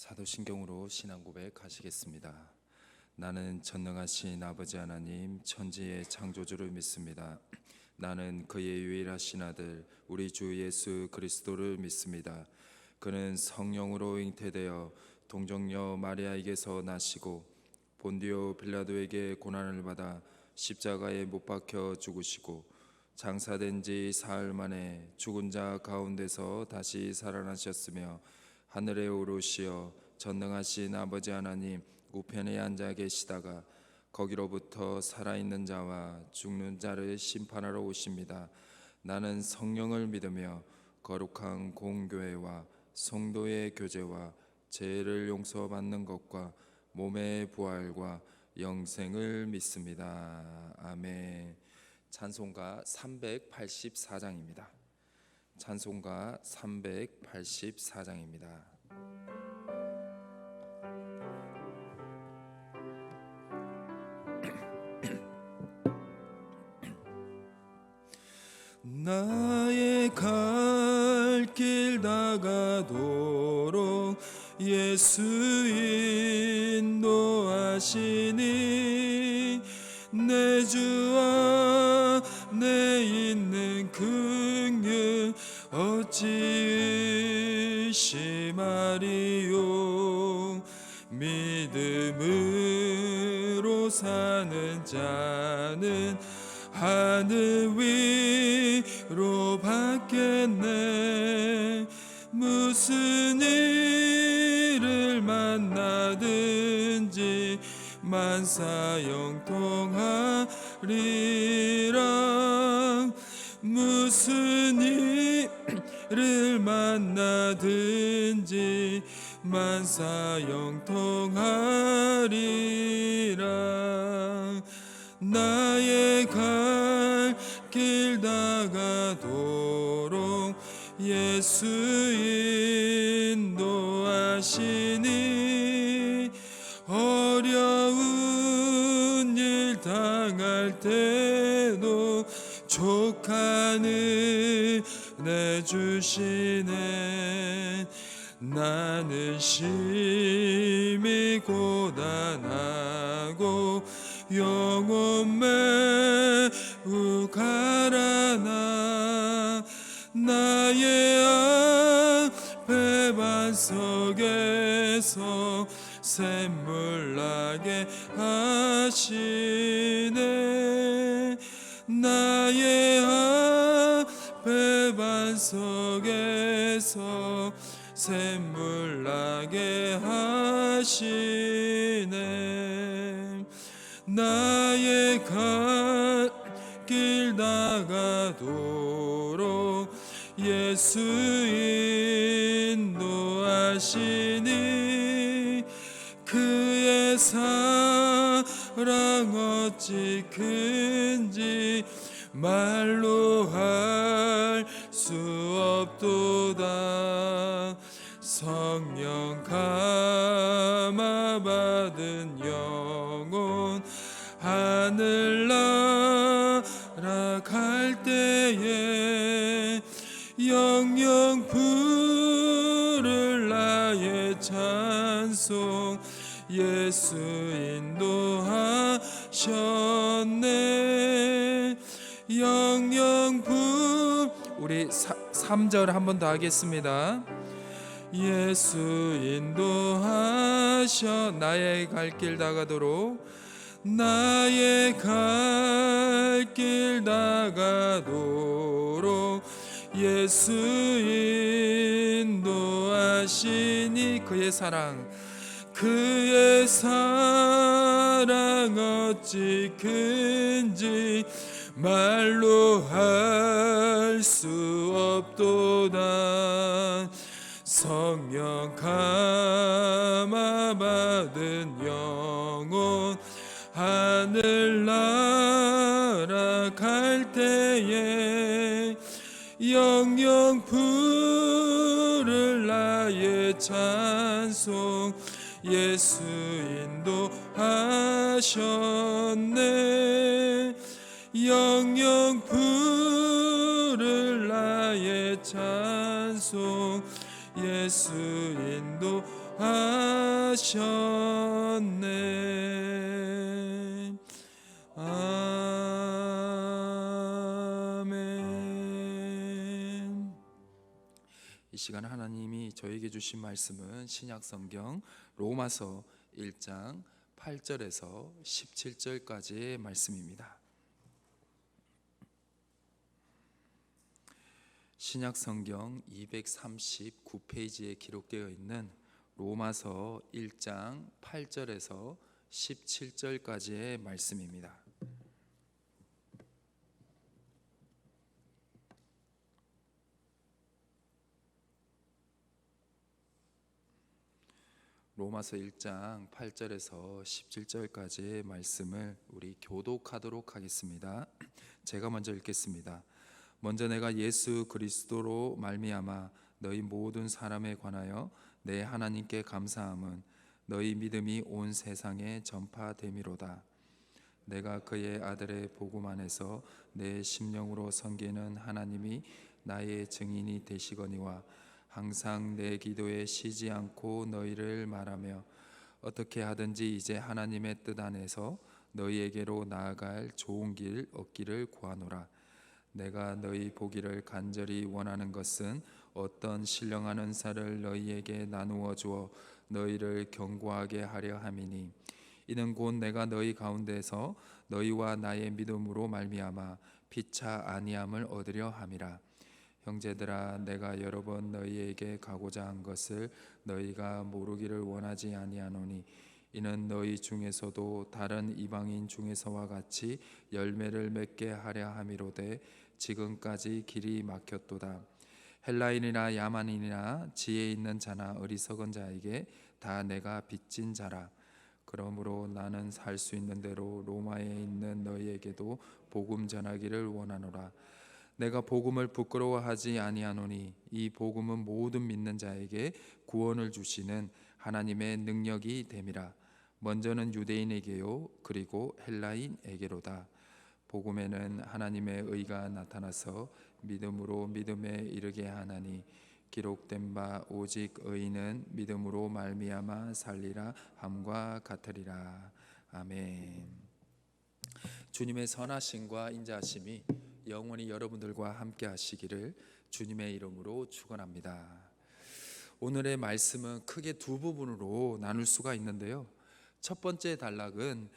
사도신경으로 신앙 고백하시겠습니다. 나는 전능하신 아버지 하나님 천지의 창조주를 믿습니다. 나는 그의 유일하신 아들 우리 주 예수 그리스도를 믿습니다. 그는 성령으로 잉태되어 동정녀 마리아에게서 나시고 본디오 빌라도에게 고난을 받아 십자가에 못 박혀 죽으시고 장사된 지 사흘 만에 죽은 자 가운데서 다시 살아나셨으며 하늘에 오르시어 전능하신 아버지 하나님 우편에 앉아 계시다가 거기로부터 살아있는 자와 죽는 자를 심판하러 오십니다. 나는 성령을 믿으며 거룩한 공교회와 성도의 교제와 죄를 용서받는 것과 몸의 부활과 영생을 믿습니다. 아멘. 찬송가 384장입니다. 찬송가 384장입니다. 나의 갈 길 다가도록 예수 인도하시니 내 주와 내 있는 긍휼 어찌 의심하리요. 믿음으로 사는 자는 하늘 위로 받겠네. 무슨 일을 만나든지 만사형통하리라. 무슨 일을 만나든지 만사형통하리라. 나의 갈 길 다가도록 예수 인도하시니 어려운 일 당할 때도 족한 은혜 주시네. 나는 심히 고단하고 영혼 매우 가라나 나의 앞에 반석에서 샘물 나게 하시네. 나의 앞에 반석에서 샘물 나게 하시네. 나의 갈 길 다가도록 예수 인도하시니 그의 사랑 어찌 큰지 말로 할 수 없도다. 성령 감화 받은 영혼 하늘 날아갈 때에 영영 부를 나의 찬송 예수 인도하셨네. 영영 부 우리 3절 한 번 더 하겠습니다. 예수 인도하셔 나의 갈 길 다가도록 나의 갈 길 다가도록 예수 인도하시니 그의 사랑 어찌 큰지 말로 할 수 없도다. 성령 감화 받은 영혼 하늘 날아갈 때에 영영 부를 나의 찬송 예수 인도하셨네. 영영 부를 나의 찬송 예수 인도하셨네. 아멘. 이 시간 하나님이 저에게 주신 말씀은 신약성경 로마서 1장 8절에서 17절까지의 말씀입니다. 신약성경 239페이지에 기록되어 있는 로마서 1장 8절에서 17절까지의 말씀입니다. 로마서 1장 8절에서 17절까지의 말씀을 우리 교독하도록 하겠습니다. 제가 먼저 읽겠습니다. 먼저 내가 예수 그리스도로 말미암아 너희 모든 사람에 관하여 내 하나님께 감사함은 너희 믿음이 온 세상에 전파됨이로다. 내가 그의 아들의 복음 안에서 내 심령으로 섬기는 하나님이 나의 증인이 되시거니와 항상 내 기도에 쉬지 않고 너희를 말하며 어떻게 하든지 이제 하나님의 뜻 안에서 너희에게로 나아갈 좋은 길 얻기를 구하노라. 내가 너희 보기를 간절히 원하는 것은 어떤 신령한 은사를 너희에게 나누어 주어 너희를 견고하게 하려 함이니 이는 곧 내가 너희 가운데서 너희와 나의 믿음으로 말미암아 피차 아니함을 얻으려 함이라. 형제들아, 내가 여러 번 너희에게 가고자 한 것을 너희가 모르기를 원하지 아니하노니 이는 너희 중에서도 다른 이방인 중에서와 같이 열매를 맺게 하려 함이로되 지금까지 길이 막혔도다. 헬라인이나 야만인이나 지혜 있는 자나 어리석은 자에게 다 내가 빚진 자라. 그러므로 나는 살 수 있는 대로 로마에 있는 너희에게도 복음 전하기를 원하노라. 내가 복음을 부끄러워하지 아니하노니 이 복음은 모든 믿는 자에게 구원을 주시는 하나님의 능력이 됨이라. 먼저는 유대인에게요 그리고 헬라인에게로다. 복음에는 하나님의 의가 나타나서 믿음으로 믿음에 이르게 하나니 기록된 바 오직 의인은 믿음으로 말미암아 살리라 함과 같으리라. 아멘. 주님의 선하심과 인자하심이 영원히 여러분들과 함께 하시기를 주님의 이름으로 축원합니다. 오늘의 말씀은 크게 두 부분으로 나눌 수가 있는데요. 첫 번째 단락은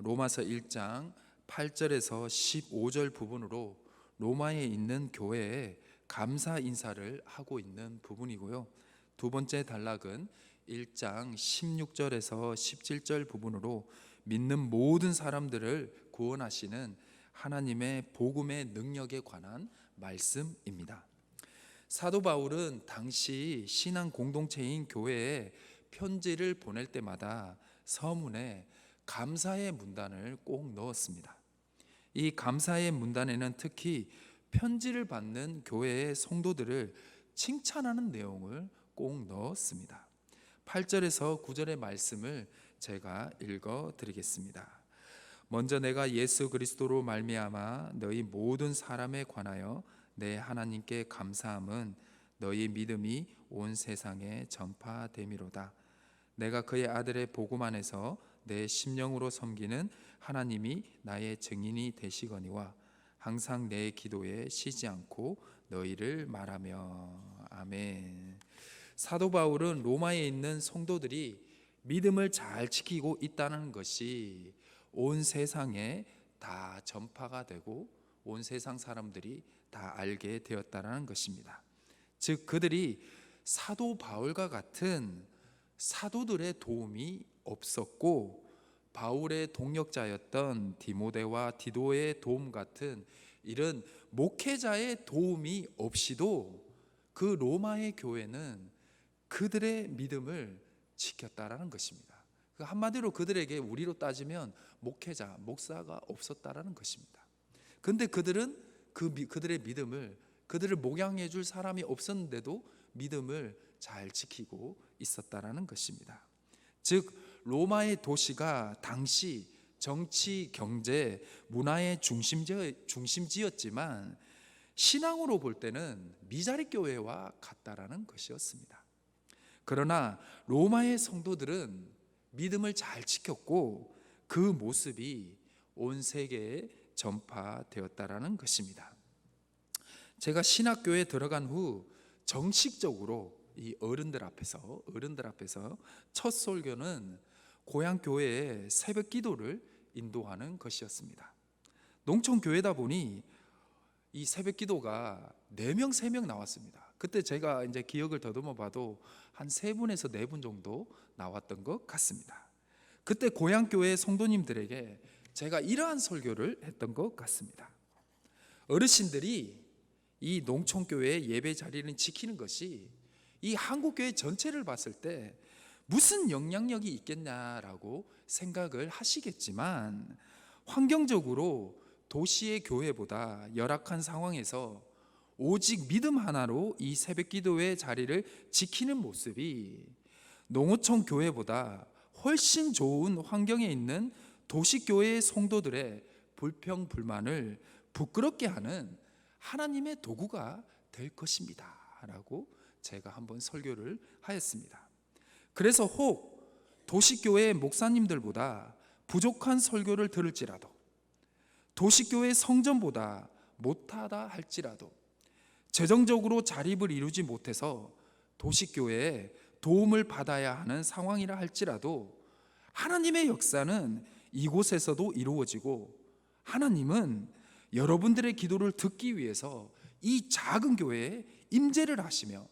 로마서 1장 8절에서 15절 부분으로 로마에 있는 교회에 감사 인사를 하고 있는 부분이고요. 두 번째 단락은 1장 16절에서 17절 부분으로 믿는 모든 사람들을 구원하시는 하나님의 복음의 능력에 관한 말씀입니다. 사도 바울은 당시 신앙 공동체인 교회에 편지를 보낼 때마다 서문에 감사의 문단을 꼭 넣었습니다. 이 감사의 문단에는 특히 편지를 받는 교회의 성도들을 칭찬하는 내용을 꼭 넣었습니다. 8절에서 9절의 말씀을 제가 읽어 드리겠습니다. 먼저 내가 예수 그리스도로 말미암아 너희 모든 사람에 관하여 내 하나님께 감사함은 너희 믿음이 온 세상에 전파됨이로다. 내가 그의 아들의 복음 안에서 내 심령으로 섬기는 하나님이 나의 증인이 되시거니와 항상 내 기도에 쉬지 않고 너희를 말하며. 아멘. 사도 바울은 로마에 있는 성도들이 믿음을 잘 지키고 있다는 것이 온 세상에 다 전파가 되고 온 세상 사람들이 다 알게 되었다는 것입니다. 즉 그들이 사도 바울과 같은 사도들의 도움이 없었고 바울의 동역자였던 디모데와 디도의 도움 같은 이런 목회자의 도움이 없이도 그 로마의 교회는 그들의 믿음을 지켰다라는 것입니다. 한마디로 그들에게 우리로 따지면 목회자, 목사가 없었다라는 것입니다. 근데 그들은 그들의 믿음을, 그들을 목양해 줄 사람이 없었는데도 믿음을 잘 지키고 있었다라는 것입니다. 즉 로마의 도시가 당시 정치, 경제, 문화의 중심지였지만 신앙으로 볼 때는 미자립 교회와 같다라는 것이었습니다. 그러나 로마의 성도들은 믿음을 잘 지켰고 그 모습이 온 세계에 전파되었다라는 것입니다. 제가 신학교에 들어간 후 정식적으로 이 어른들 앞에서 첫 설교는 고향 교회의 새벽 기도를 인도하는 것이었습니다. 농촌 교회다 보니 이 새벽 기도가 4명, 3명 나왔습니다. 그때 제가 이제 기억을 더듬어 봐도 한 3분에서 4분 정도 나왔던 것 같습니다. 그때 고향 교회 성도님들에게 제가 이러한 설교를 했던 것 같습니다. 어르신들이 이 농촌 교회의 예배 자리를 지키는 것이 이 한국 교회 전체를 봤을 때 무슨 영향력이 있겠냐라고 생각을 하시겠지만, 환경적으로 도시의 교회보다 열악한 상황에서 오직 믿음 하나로 이 새벽 기도의 자리를 지키는 모습이 농어촌 교회보다 훨씬 좋은 환경에 있는 도시교회의 성도들의 불평, 불만을 부끄럽게 하는 하나님의 도구가 될 것입니다 라고 제가 한번 설교를 하였습니다. 그래서 혹 도시교회 목사님들보다 부족한 설교를 들을지라도, 도시교회 성전보다 못하다 할지라도, 재정적으로 자립을 이루지 못해서 도시교회에 도움을 받아야 하는 상황이라 할지라도 하나님의 역사는 이곳에서도 이루어지고, 하나님은 여러분들의 기도를 듣기 위해서 이 작은 교회에 임재를 하시며,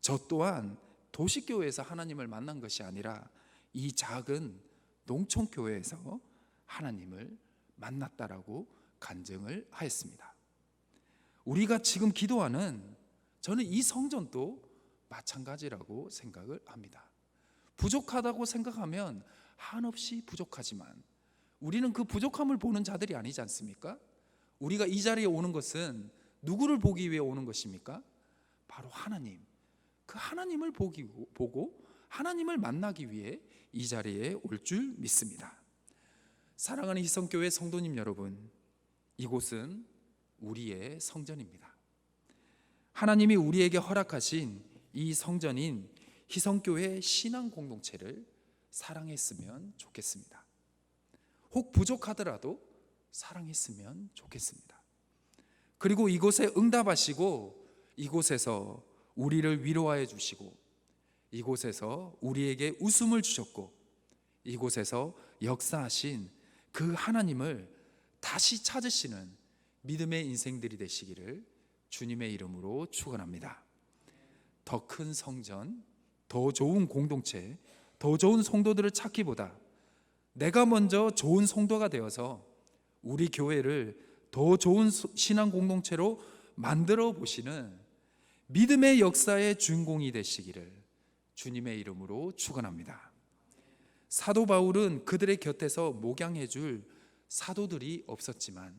저 또한 도시교회에서 하나님을 만난 것이 아니라 이 작은 농촌교회에서 하나님을 만났다라고 간증을 하였습니다. 우리가 지금 기도하는, 저는 이 성전도 마찬가지라고 생각을 합니다. 부족하다고 생각하면 한없이 부족하지만 우리는 그 부족함을 보는 자들이 아니지 않습니까? 우리가 이 자리에 오는 것은 누구를 보기 위해 오는 것입니까? 바로 하나님, 그 하나님을 보고 하나님을 만나기 위해 이 자리에 올 줄 믿습니다. 사랑하는 희성교회 성도님 여러분, 이곳은 우리의 성전입니다. 하나님이 우리에게 허락하신 이 성전인 희성교회 신앙 공동체를 사랑했으면 좋겠습니다. 혹 부족하더라도 사랑했으면 좋겠습니다. 그리고 이곳에 응답하시고 이곳에서 우리를 위로하여 주시고 이곳에서 우리에게 웃음을 주셨고 이곳에서 역사하신 그 하나님을 다시 찾으시는 믿음의 인생들이 되시기를 주님의 이름으로 축원합니다. 더 큰 성전, 더 좋은 공동체, 더 좋은 성도들을 찾기보다 내가 먼저 좋은 성도가 되어서 우리 교회를 더 좋은 신앙 공동체로 만들어 보시는 믿음의 역사의 주인공이 되시기를 주님의 이름으로 축원합니다. 사도 바울은 그들의 곁에서 목양해 줄 사도들이 없었지만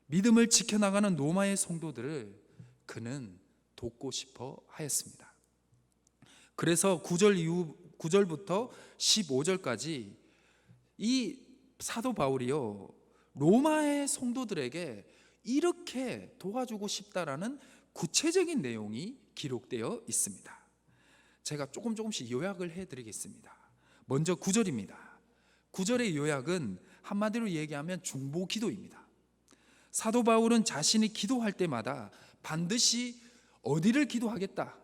믿음을 지켜나가는 로마의 성도들을 그는 돕고 싶어 하였습니다. 그래서 9절부터 15절까지 이 사도 바울이요, 로마의 성도들에게 이렇게 도와주고 싶다라는 구체적인 내용이 기록되어 있습니다. 제가 조금씩 요약을 해드리겠습니다. 먼저 9절입니다. 9절의 요약은 한마디로 얘기하면 중보 기도입니다. 사도 바울은 자신이 기도할 때마다 반드시 어디를 기도하겠다?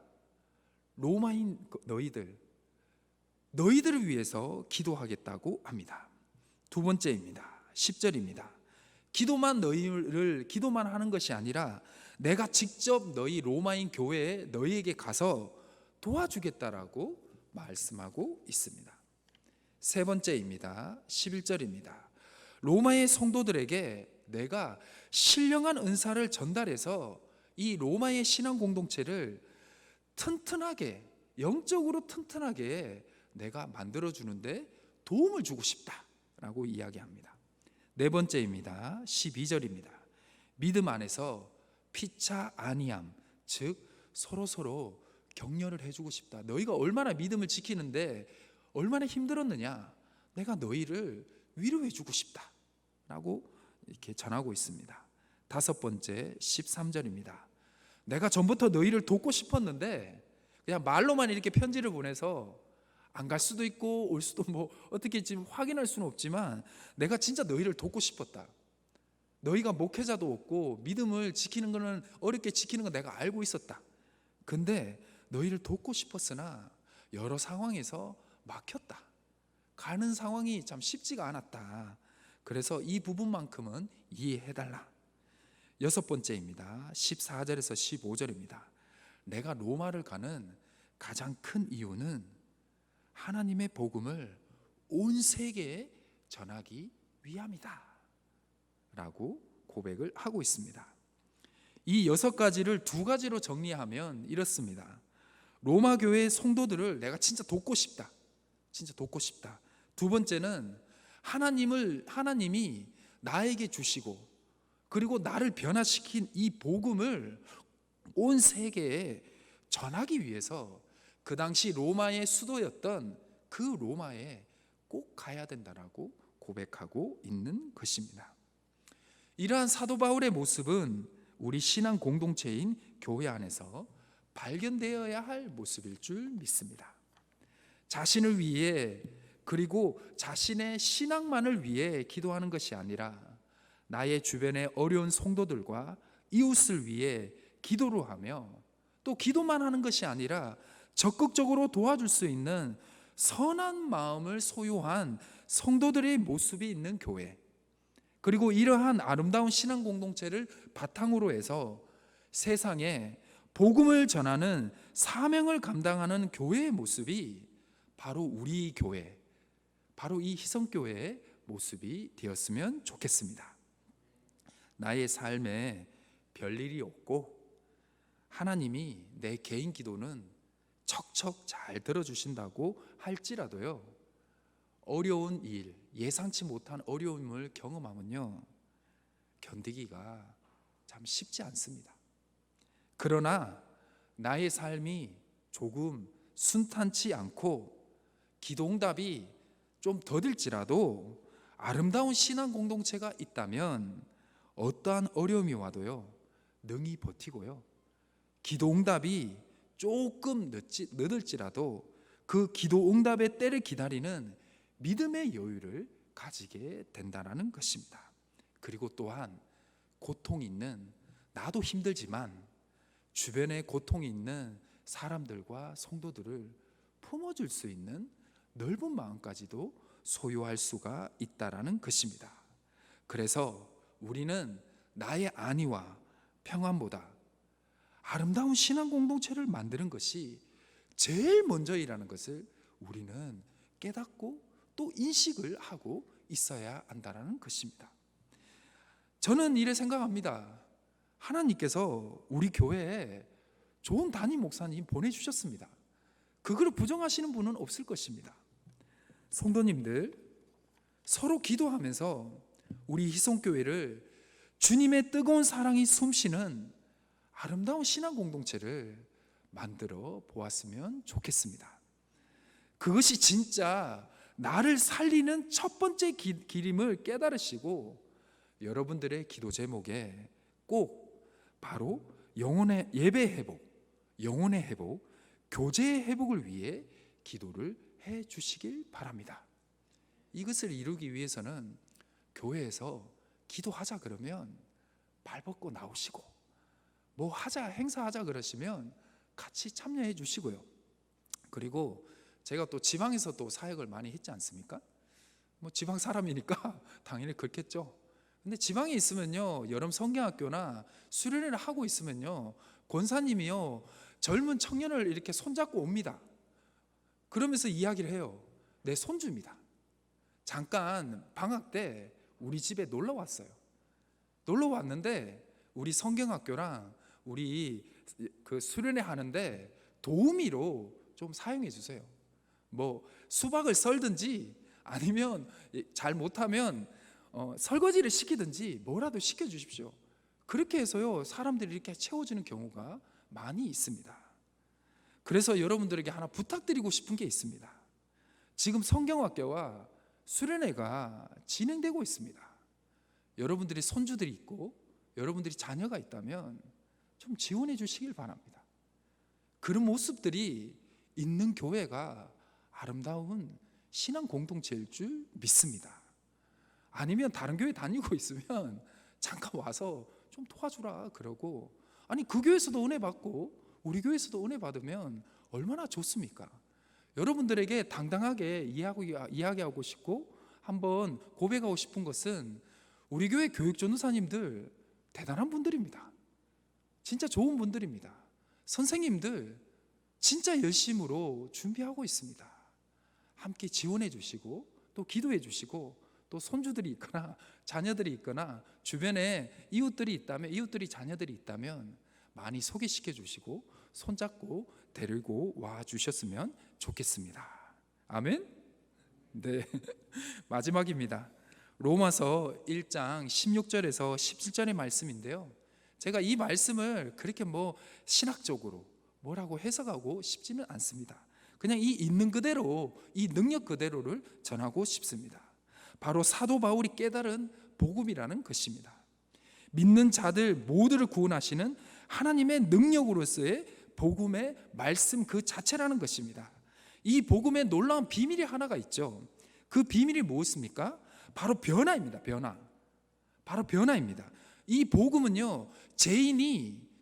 로마인 너희들을 위해서 기도하겠다고 합니다. 두 번째입니다. 10절입니다. 기도만 하는 것이 아니라 내가 직접 너희 로마인 교회에 너희에게 가서 도와주겠다라고 말씀하고 있습니다. 세 번째입니다. 11절입니다. 로마의 성도들에게 내가 신령한 은사를 전달해서 이 로마의 신앙 공동체를 튼튼하게, 영적으로 튼튼하게 내가 만들어주는데 도움을 주고 싶다라고 이야기합니다. 네 번째입니다. 12절입니다. 믿음 안에서 피차 아니함, 즉 서로 격려를 해주고 싶다. 너희가 얼마나 믿음을 지키는데 얼마나 힘들었느냐, 내가 너희를 위로해주고 싶다라고 이렇게 전하고 있습니다. 다섯 번째 13절입니다. 내가 전부터 너희를 돕고 싶었는데 그냥 말로만 이렇게 편지를 보내서 안 갈 수도 있고 올 수도 뭐 어떻게 지금 확인할 수는 없지만 내가 진짜 너희를 돕고 싶었다. 너희가 목회자도 없고 믿음을 지키는 거는 어렵게 지키는 건 내가 알고 있었다. 근데 너희를 돕고 싶었으나 여러 상황에서 막혔다. 가는 상황이 참 쉽지가 않았다. 그래서 이 부분만큼은 이해해달라. 여섯 번째입니다. 14절에서 15절입니다. 내가 로마를 가는 가장 큰 이유는 하나님의 복음을 온 세계에 전하기 위함이다 라고 고백을 하고 있습니다. 이 여섯 가지를 두 가지로 정리하면 이렇습니다. 로마 교회의 성도들을 내가 진짜 돕고 싶다. 진짜 돕고 싶다. 두 번째는 하나님이 나에게 주시고 그리고 나를 변화시킨 이 복음을 온 세계에 전하기 위해서 그 당시 로마의 수도였던 그 로마에 꼭 가야 된다라고 고백하고 있는 것입니다. 이러한 사도 바울의 모습은 우리 신앙 공동체인 교회 안에서 발견되어야 할 모습일 줄 믿습니다. 자신을 위해 그리고 자신의 신앙만을 위해 기도하는 것이 아니라 나의 주변의 어려운 성도들과 이웃을 위해 기도를 하며 또 기도만 하는 것이 아니라 적극적으로 도와줄 수 있는 선한 마음을 소유한 성도들의 모습이 있는 교회, 그리고 이러한 아름다운 신앙 공동체를 바탕으로 해서 세상에 복음을 전하는 사명을 감당하는 교회의 모습이 바로 우리 교회, 바로 이 희성교회의 모습이 되었으면 좋겠습니다. 나의 삶에 별일이 없고 하나님이 내 개인 기도는 척척 잘 들어주신다고 할지라도요, 어려운 일, 예상치 못한 어려움을 경험하면요 견디기가 참 쉽지 않습니다. 그러나 나의 삶이 조금 순탄치 않고 기도응답이 좀 더딜지라도 아름다운 신앙 공동체가 있다면 어떠한 어려움이 와도요 능히 버티고요, 기도응답이 조금 늦을지라도 그 기도응답의 때를 기다리는 믿음의 여유를 가지게 된다는 것입니다. 그리고 또한 고통이 있는, 나도 힘들지만 주변에 고통이 있는 사람들과 성도들을 품어줄 수 있는 넓은 마음까지도 소유할 수가 있다라는 것입니다. 그래서 우리는 나의 안위와 평안보다 아름다운 신앙 공동체를 만드는 것이 제일 먼저이라는 것을 우리는 깨닫고 또 인식을 하고 있어야 한다는 것입니다. 저는 이래 생각합니다. 하나님께서 우리 교회에 좋은 담임 목사님 보내주셨습니다. 그걸 부정하시는 분은 없을 것입니다. 성도님들, 서로 기도하면서 우리 희성교회를 주님의 뜨거운 사랑이 숨쉬는 아름다운 신앙 공동체를 만들어 보았으면 좋겠습니다. 그것이 진짜 나를 살리는 첫 번째 길임을 깨달으시고 여러분들의 기도 제목에 꼭 바로 영혼의 예배 회복, 영혼의 회복, 교제의 회복을 위해 기도를 해 주시길 바랍니다. 이것을 이루기 위해서는 교회에서 기도하자 그러면 발벗고 나오시고, 뭐 하자, 행사하자 그러시면 같이 참여해 주시고요. 그리고 제가 또 지방에서 또 사역을 많이 했지 않습니까? 뭐 지방 사람이니까 당연히 그렇겠죠. 근데 지방에 있으면요, 여름 성경학교나 수련회를 하고 있으면요, 권사님이요 젊은 청년을 이렇게 손잡고 옵니다. 그러면서 이야기를 해요. 내 손주입니다. 잠깐 방학 때 우리 집에 놀러 왔어요. 놀러 왔는데 우리 성경학교랑 우리 그 수련회 하는데 도우미로 좀 사용해 주세요. 뭐 수박을 썰든지 아니면 잘 못하면 설거지를 시키든지 뭐라도 시켜주십시오. 그렇게 해서요 사람들이 이렇게 채워지는 경우가 많이 있습니다. 그래서 여러분들에게 하나 부탁드리고 싶은 게 있습니다. 지금 성경학교와 수련회가 진행되고 있습니다. 여러분들이 손주들이 있고 여러분들이 자녀가 있다면 좀 지원해 주시길 바랍니다. 그런 모습들이 있는 교회가 아름다운 신앙 공동체일 줄 믿습니다. 아니면 다른 교회 다니고 있으면 잠깐 와서 좀 도와주라 그러고, 아니 그 교회에서도 은혜 받고 우리 교회에서도 은혜 받으면 얼마나 좋습니까? 여러분들에게 당당하게 이야기하고 싶고 한번 고백하고 싶은 것은 우리 교회 교육 전도사님들 대단한 분들입니다. 진짜 좋은 분들입니다. 선생님들 진짜 열심으로 준비하고 있습니다. 함께 지원해 주시고 또 기도해 주시고, 또 손주들이 있거나 자녀들이 있거나 주변에 이웃들이 자녀들이 있다면 많이 소개시켜 주시고 손잡고 데리고 와 주셨으면 좋겠습니다. 아멘. 네. 마지막입니다. 로마서 1장 16절에서 17절의 말씀인데요, 제가 이 말씀을 그렇게 신학적으로 뭐라고 해석하고 싶지는 않습니다. 그냥 이 있는 그대로, 이 능력 그대로를 전하고 싶습니다. 바로 사도 바울이 깨달은 복음이라는 것입니다. 믿는 자들 모두를 구원하시는 하나님의 능력으로서의 복음의 말씀 그 자체라는 것입니다. 이 복음에 놀라운 비밀이 하나가 있죠. 그 비밀이 무엇입니까? 바로 변화입니다. 바로 변화입니다. 이 복음은요,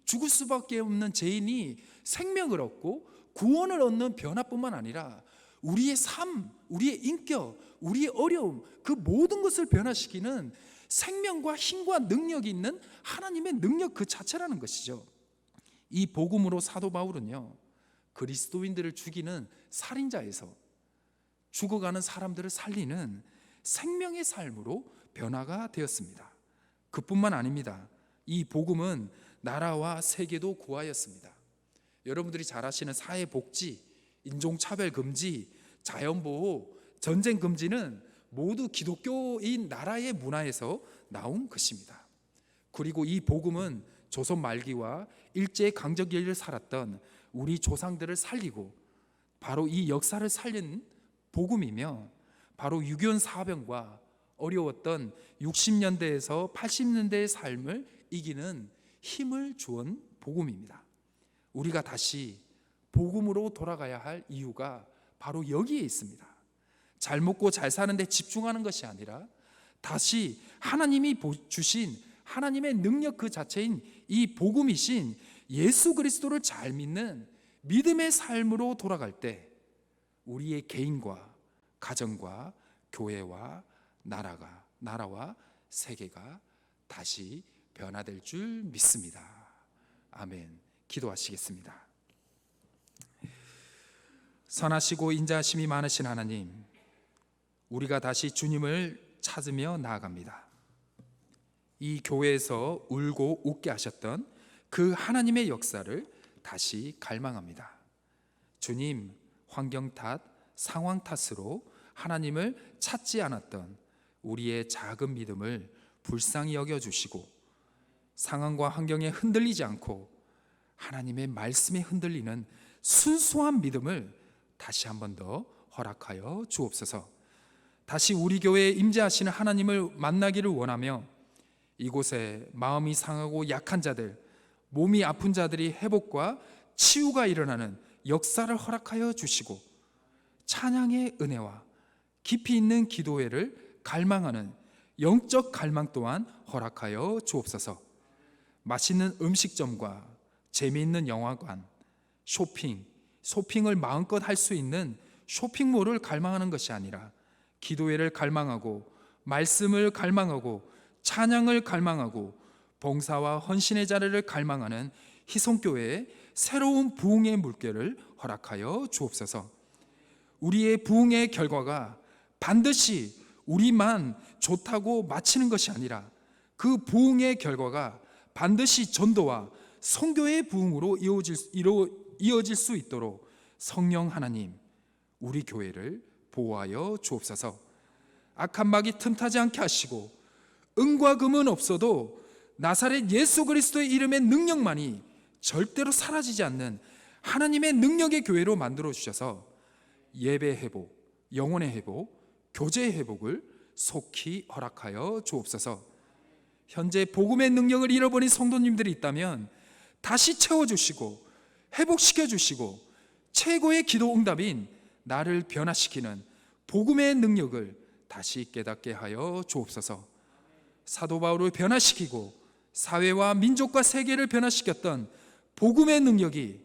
죽을 수밖에 없는 죄인이 생명을 얻고 구원을 얻는 변화뿐만 아니라 우리의 삶, 우리의 인격, 우리의 어려움, 그 모든 것을 변화시키는 생명과 힘과 능력이 있는 하나님의 능력 그 자체라는 것이죠. 이 복음으로 사도 바울은요, 그리스도인들을 죽이는 살인자에서 죽어가는 사람들을 살리는 생명의 삶으로 변화가 되었습니다. 그뿐만 아닙니다. 이 복음은 나라와 세계도 구하였습니다. 여러분들이 잘 아시는 사회복지, 인종차별 금지, 자연보호, 전쟁 금지는 모두 기독교인 나라의 문화에서 나온 것입니다. 그리고 이 복음은 조선 말기와 일제강점기를 살았던 우리 조상들을 살리고 바로 이 역사를 살린 복음이며, 바로 유교원 사병과 어려웠던 60년대에서 80년대의 삶을 이기는 힘을 주은 복음입니다. 우리가 다시 복음으로 돌아가야 할 이유가 바로 여기에 있습니다. 잘 먹고 잘 사는 데 집중하는 것이 아니라 다시 하나님이 주신 하나님의 능력 그 자체인 이 복음이신 예수 그리스도를 잘 믿는 믿음의 삶으로 돌아갈 때 우리의 개인과 가정과 교회와 나라와 세계가 다시 변화될 줄 믿습니다. 아멘. 기도하시겠습니다. 선하시고 인자하심이 많으신 하나님, 우리가 다시 주님을 찾으며 나아갑니다. 이 교회에서 울고 웃게 하셨던 그 하나님의 역사를 다시 갈망합니다. 주님, 환경 탓, 상황 탓으로 하나님을 찾지 않았던 우리의 작은 믿음을 불쌍히 여겨주시고 상황과 환경에 흔들리지 않고 하나님의 말씀에 흔들리는 순수한 믿음을 다시 한 번 더 허락하여 주옵소서. 다시 우리 교회에 임재하시는 하나님을 만나기를 원하며 이곳에 마음이 상하고 약한 자들, 몸이 아픈 자들이 회복과 치유가 일어나는 역사를 허락하여 주시고 찬양의 은혜와 깊이 있는 기도회를 갈망하는 영적 갈망 또한 허락하여 주옵소서. 맛있는 음식점과 재미있는 영화관, 쇼핑을 마음껏 할 수 있는 쇼핑몰을 갈망하는 것이 아니라 기도회를 갈망하고 말씀을 갈망하고 찬양을 갈망하고 봉사와 헌신의 자리를 갈망하는 희성교회의 새로운 부흥의 물결을 허락하여 주옵소서. 우리의 부흥의 결과가 반드시 우리만 좋다고 마치는 것이 아니라 그 부흥의 결과가 반드시 전도와 선교의 부흥으로 이어질 수 있도록 성령 하나님, 우리 교회를 보호하여 주옵소서. 악한 마귀 틈타지 않게 하시고 은과 금은 없어도 나사렛 예수 그리스도의 이름의 능력만이 절대로 사라지지 않는 하나님의 능력의 교회로 만들어 주셔서 예배 회복, 영혼의 회복, 교제의 회복을 속히 허락하여 주옵소서. 현재 복음의 능력을 잃어버린 성도님들이 있다면 다시 채워주시고 회복시켜 주시고 최고의 기도 응답인 나를 변화시키는 복음의 능력을 다시 깨닫게 하여 주옵소서. 사도 바울을 변화시키고 사회와 민족과 세계를 변화시켰던 복음의 능력이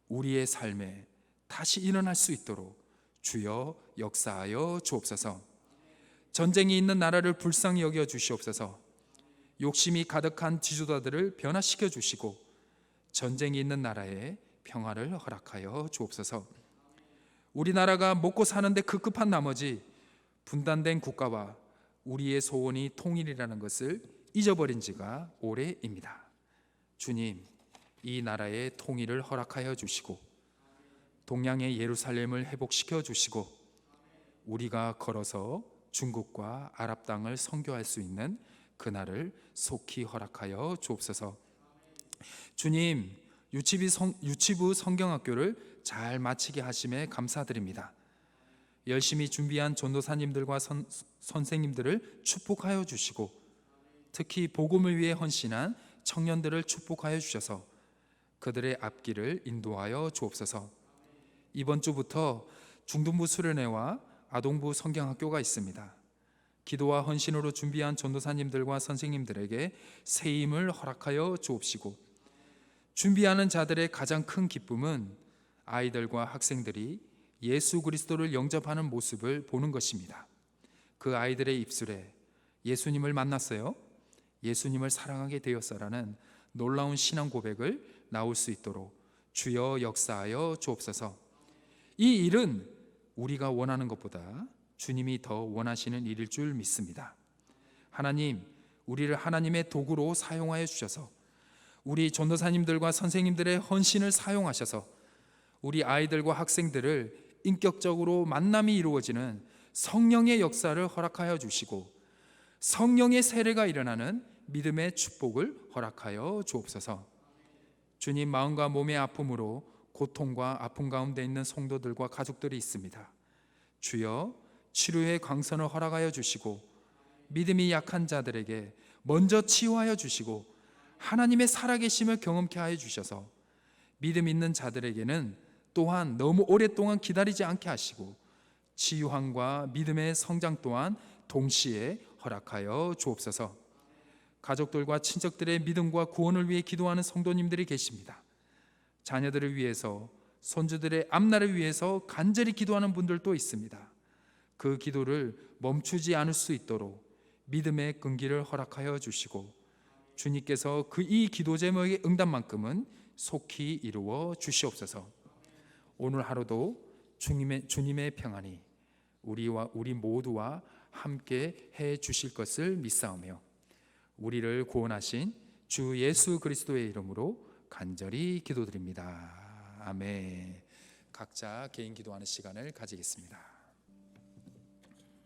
우리의 삶에 다시 일어날 수 있도록 주여 역사하여 주옵소서. 전쟁이 있는 나라를 불쌍히 여겨 주시옵소서. 욕심이 가득한 지도자들을 변화시켜 주시고 전쟁이 있는 나라에 평화를 허락하여 주옵소서. 우리나라가 먹고 사는데 급급한 나머지 분단된 국가와 우리의 소원이 통일이라는 것을 잊어버린 지가 오래입니다. 주님, 이 나라의 통일을 허락하여 주시고 동양의 예루살렘을 회복시켜 주시고 우리가 걸어서 중국과 아랍 땅을 선교할 수 있는 그날을 속히 허락하여 주옵소서. 주님, 유치부 성경학교를 잘 마치게 하심에 감사드립니다. 열심히 준비한 전도사님들과 선생님들을 축복하여 주시고 특히 복음을 위해 헌신한 청년들을 축복하여 주셔서 그들의 앞길을 인도하여 주옵소서. 이번 주부터 중등부 수련회와 아동부 성경학교가 있습니다. 기도와 헌신으로 준비한 전도사님들과 선생님들에게 새 힘을 허락하여 주옵시고 준비하는 자들의 가장 큰 기쁨은 아이들과 학생들이 예수 그리스도를 영접하는 모습을 보는 것입니다. 그 아이들의 입술에 예수님을 만났어요, 예수님을 사랑하게 되었어라는 놀라운 신앙 고백을 나올 수 있도록 주여 역사하여 주옵소서. 이 일은 우리가 원하는 것보다 주님이 더 원하시는 일일 줄 믿습니다. 하나님, 우리를 하나님의 도구로 사용하여 주셔서 우리 전도사님들과 선생님들의 헌신을 사용하셔서 우리 아이들과 학생들을 인격적으로 만남이 이루어지는 성령의 역사를 허락하여 주시고 성령의 세례가 일어나는 믿음의 축복을 허락하여 주옵소서. 주님, 마음과 몸의 아픔으로 고통과 아픔 가운데 있는 성도들과 가족들이 있습니다. 주여 치료의 광선을 허락하여 주시고 믿음이 약한 자들에게 먼저 치유하여 주시고 하나님의 살아계심을 경험케 하여 주셔서 믿음 있는 자들에게는 또한 너무 오랫동안 기다리지 않게 하시고 치유함과 믿음의 성장 또한 동시에 허락하여 주옵소서. 가족들과 친척들의 믿음과 구원을 위해 기도하는 성도님들이 계십니다. 자녀들을 위해서, 손주들의 앞날을 위해서 간절히 기도하는 분들도 있습니다. 그 기도를 멈추지 않을 수 있도록 믿음의 끈기를 허락하여 주시고 주님께서 이 기도 제목의 응답만큼은 속히 이루어 주시옵소서. 오늘 하루도 주님의 평안이 우리 모두와 함께 해 주실 것을 믿사오며 우리를 구원하신 주 예수 그리스도의 이름으로 간절히 기도드립니다. 아멘. 각자 개인 기도하는 시간을 가지겠습니다.